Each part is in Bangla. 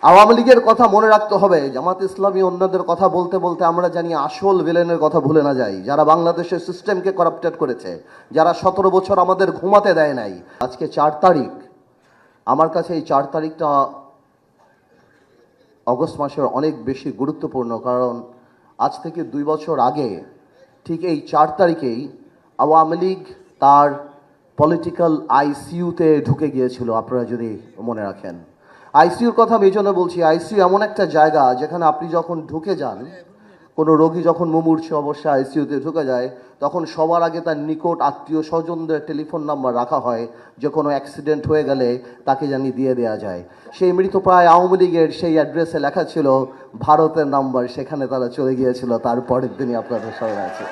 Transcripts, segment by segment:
আওয়ামী লীগের কথা মনে রাখতে হবে। জামাত ইসলামী অন্যদের কথা বলতে বলতে আমরা জানি আসল ভিলেনের কথা ভুলে না যাই, যারা বাংলাদেশের সিস্টেমকে করাপ্টেড করেছে, যারা 17 বছর আমাদের ঘুমাতে দেয় নাই। আজকে 4 তারিখ, আমার কাছে এই 4 তারিখটা অগস্ট মাসের অনেক বেশি গুরুত্বপূর্ণ, কারণ আজ থেকে 2 বছর আগে ঠিক এই 4 তারিখেই আওয়ামী লীগ তার পলিটিক্যাল আইসিইউতে ঢুকে গিয়েছিল। আপনারা যদি মনে রাখেন, আইসিইউর কথা আমি এই জন্য বলছি, আইসিইউ এমন একটা জায়গা যেখানে আপনি যখন ঢুকে যান, কোনো রোগী যখন মুমূর্ষু অবশ্যই আইসিইউতে ঢুকে যায়, তখন সবার আগে তার নিকট আত্মীয় স্বজনদের টেলিফোন নাম্বার রাখা হয়, যে কোনো অ্যাক্সিডেন্ট হয়ে গেলে তাকে জানি দিয়ে দেওয়া যায়। সেই মৃতপ্রায় আওয়ামী লীগের সেই অ্যাড্রেসে লেখা ছিল ভারতের নাম্বার, সেখানে তারা চলে গিয়েছিল। তারপরের দিনই আপনাদের স্মরণে আছে।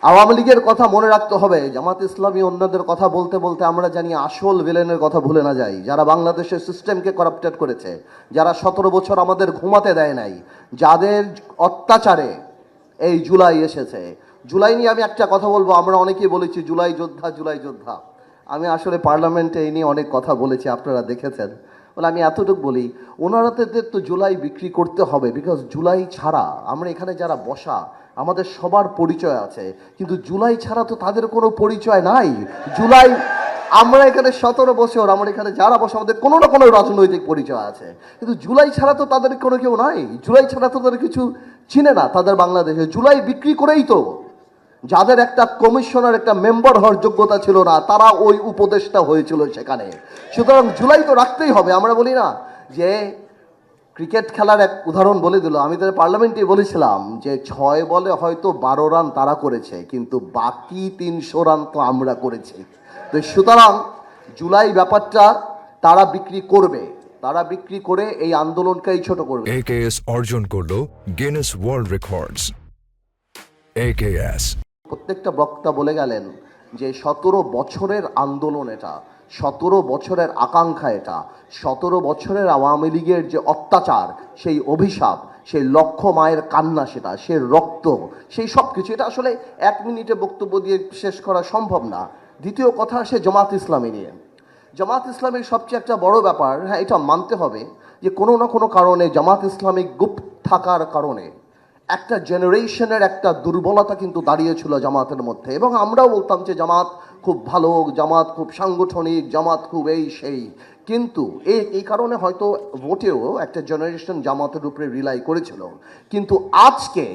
আওয়ামী লীগের কথা মনে রাখতে হবে। জামাত ইসলামী অন্যদের কথা বলতে বলতে আমরা জানি আসল ভিলেনের কথা ভুলে না যাই, যারা বাংলাদেশের সিস্টেমকে করাপ্টেড করেছে, যারা 17 বছর আমাদের ঘুমাতে দেয় নাই, যাদের অত্যাচারে এই জুলাই এসেছে। জুলাই নিয়ে আমি একটা কথা বলবো। আমরা অনেকেই বলেছি জুলাই যোদ্ধা, জুলাই যোদ্ধা। আমি আসলে পার্লামেন্টে এই নিয়ে অনেক কথা বলেছি, আপনারা দেখেছেন। বলে আমি এতটুকু বলি, ওনারাদের তো জুলাই বিক্রি করতে হবে, বিকজ জুলাই ছাড়া আমরা এখানে যারা বসা, আমাদের সবার পরিচয় আছে, কিন্তু জুলাই ছাড়া তো তাদের কোনো পরিচয় নাই। জুলাই, আমরা এখানে 17 বছর, আমরা এখানে যারা বসে, আমাদের কোনো না কোনো রাজনৈতিক পরিচয় আছে, কিন্তু জুলাই ছাড়া তো তাদের কোনো কেউ নাই। জুলাই ছাড়া তো তাদের কিছু চিনে না তাদের বাংলাদেশে। জুলাই বিক্রি করেই তো যাদের একটা কমিশনার, একটা মেম্বার হওয়ার যোগ্যতা ছিল না, তারা ওই উপদেষ্টা হয়েছিল সেখানে। সুতরাং জুলাই তো রাখতেই হবে। আমরা বলি না যে ক্রিকেট খেলার এক উদাহরণ বলে দিল, আমি তাদের পার্লামেন্টে বলেছিলাম যে 6 বলে হয়তো 12 রান তারা করেছে, কিন্তু বাকি 300 রান তো আমরা করেছি। তো সুতরাং জুলাই ব্যাপারটা তারা বিক্রি করবে, তারা বিক্রি করে এই আন্দোলনকেই ছোট করবে। AKS অর্জন করলো গিনেস ওয়ার্ল্ড রেকর্ডস। AKS প্রত্যেকটা বক্তা বলে গেলেন যে 17 বছরের আন্দোলন এটা, 17 বছরের আকাঙ্ক্ষা এটা, 17 বছরের আওয়ামী লীগের যে অত্যাচার, সেই অভিশাপ, সেই লক্ষ মায়ের কান্না, সেটা সে রক্ত, সেই সব কিছু, এটা আসলে 1 মিনিটে বক্তব্য দিয়ে শেষ করা সম্ভব না। দ্বিতীয় কথা আসে জামাত ইসলামী নিয়ে। জামাত ইসলামের সবচেয়ে একটা বড় ব্যাপার, হ্যাঁ এটা মানতে হবে যে কোনো না কোনো কারণে জামাত ইসলামী গুপ্ত থাকার কারণে একটা জেনারেশনের একটা দুর্বলতা কিন্তু দাঁড়িয়েছিল জামাতের মধ্যে। এবং আমরাও বলতাম যে জামাত খুব ভালো, জামাত খুব সাংগঠনিক, জামাত খুব এই সেই, কিন্তু এই কারণে হয়তো ভোটেও একটা জেনারেশন জামাতের উপরে রিলাই করেছিল। কিন্তু আজকে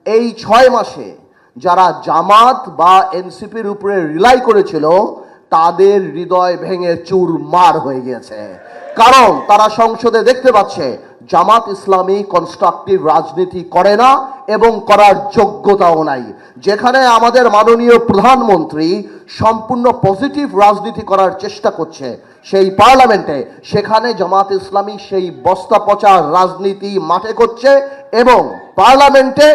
এই 6 মাসে যারা জামাত বা এনসিপির উপরে রিলাই করেছিল, তাদের হৃদয় ভেঙে চুরমার হয়ে গেছে। কারণ তারা সংসদে দেখতে পাচ্ছে জামাত ইসলামী কনস্ট্রাকটিভ রাজনীতি করে না এবং করার যোগ্যতাও নাই। যেখানে আমাদের মাননীয় প্রধানমন্ত্রী সম্পূর্ণ পজিটিভ রাজনীতি করার চেষ্টা করছে সেই পার্লামেন্টে, সেখানে জামাত ইসলামী সেই বস্তা পচা রাজনীতি মাঠে করছে এবং পার্লামেন্টে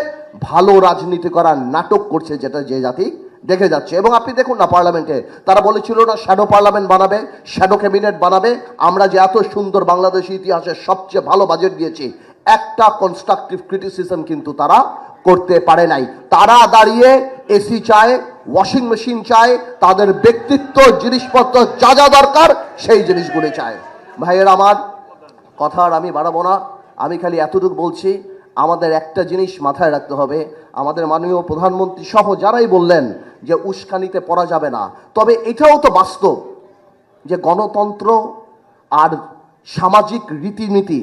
ভালো রাজনীতি করার নাটক করছে, যেটা যে জাতি দেখে যাচ্ছে। এবং আপনি দেখুন না, পার্লামেন্টে তারা বলেছিল না শ্যাডো পার্লামেন্ট বানাবে, শ্যাডো ক্যাবিনেট বানাবে। আমরা যে এত সুন্দর বাংলাদেশি ইতিহাসের সবচেয়ে ভালো বাজেট দিয়েছি, একটা কনস্ট্রাকটিভ ক্রিটিসিজম কিন্তু তারা করতে পারে নাই। তারা দাঁড়িয়ে এসি চায়, ওয়াশিং মেশিন চায়, তাদের ব্যক্তিত্ব, জিনিসপত্র যা যা দরকার সেই জিনিসগুলি চায়। ভাইয়ের আমার, কথা আর আমি বাড়াবো না, আমি খালি এতটুকু বলছি, আমাদের একটা জিনিস মাথায় রাখতে হবে। আমাদের মাননীয় প্রধানমন্ত্রী সহ যারাই বললেন যে উস্কানিতে পড়া যাবে না, তবে এটাও তো বাস্তব যে গণতন্ত্র আর সামাজিক রীতিনীতি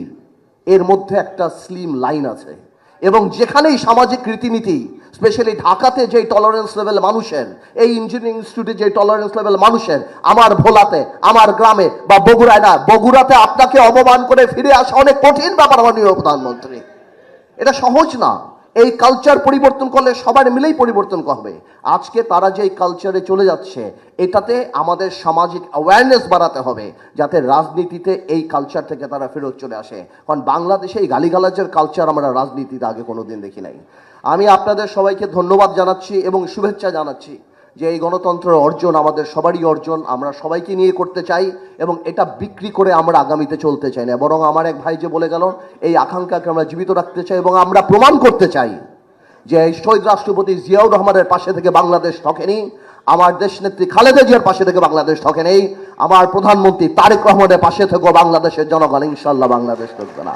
এর মধ্যে একটা স্লিম লাইন আছে। এবং যেখানেই সামাজিক রীতিনীতি, স্পেশালি ঢাকাতে যেই টলারেন্স লেভেল মানুষের, এই ইঞ্জিনিয়ারিং ইনস্টিটিউটে যে টলারেন্স লেভেল মানুষের, আমার ভোলাতে, আমার গ্রামে বা বগুড়ায় না, বগুড়াতে আপনাকে অপমান করে ফিরে আসা অনেক কঠিন ব্যাপার মাননীয় প্রধানমন্ত্রী। এটা সহজ না। এই কালচার পরিবর্তন করলে সবার মিলেই পরিবর্তন হবে। আজকে তারা যে কালচারে চলে যাচ্ছে, এটাতে আমাদের সামাজিক অ্যাওয়ারনেস বাড়াতে হবে, যাতে রাজনীতিতে এই কালচার থেকে তারা ফেরত চলে আসে। কারণ বাংলাদেশে এই গালিগালাজের কালচার আমরা রাজনীতিতে আগে কোনোদিন দেখি নাই। আমি আপনাদের সবাইকে ধন্যবাদ জানাচ্ছি এবং শুভেচ্ছা জানাচ্ছি যে এই গণতন্ত্রের অর্জন আমাদের সবারই অর্জন, আমরা সবাইকে নিয়ে করতে চাই এবং এটা বিক্রি করে আমরা আগামীতে চলতে চাই না। বরং আমার এক ভাই যে বলে গেল, এই আকাঙ্ক্ষাকে আমরা জীবিত রাখতে চাই এবং আমরা প্রমাণ করতে চাই যে শহীদ রাষ্ট্রপতি জিয়াউর রহমানের পাশে থেকে বাংলাদেশ ঠকেনি, আমার দেশনেত্রী খালেদা জিয়ার পাশে থেকে বাংলাদেশ ঠকেনি। আমার প্রধানমন্ত্রী তারেক রহমানের পাশে থেকো, বাংলাদেশের জনগণ ইনশাল্লাহ বাংলাদেশ করবে না।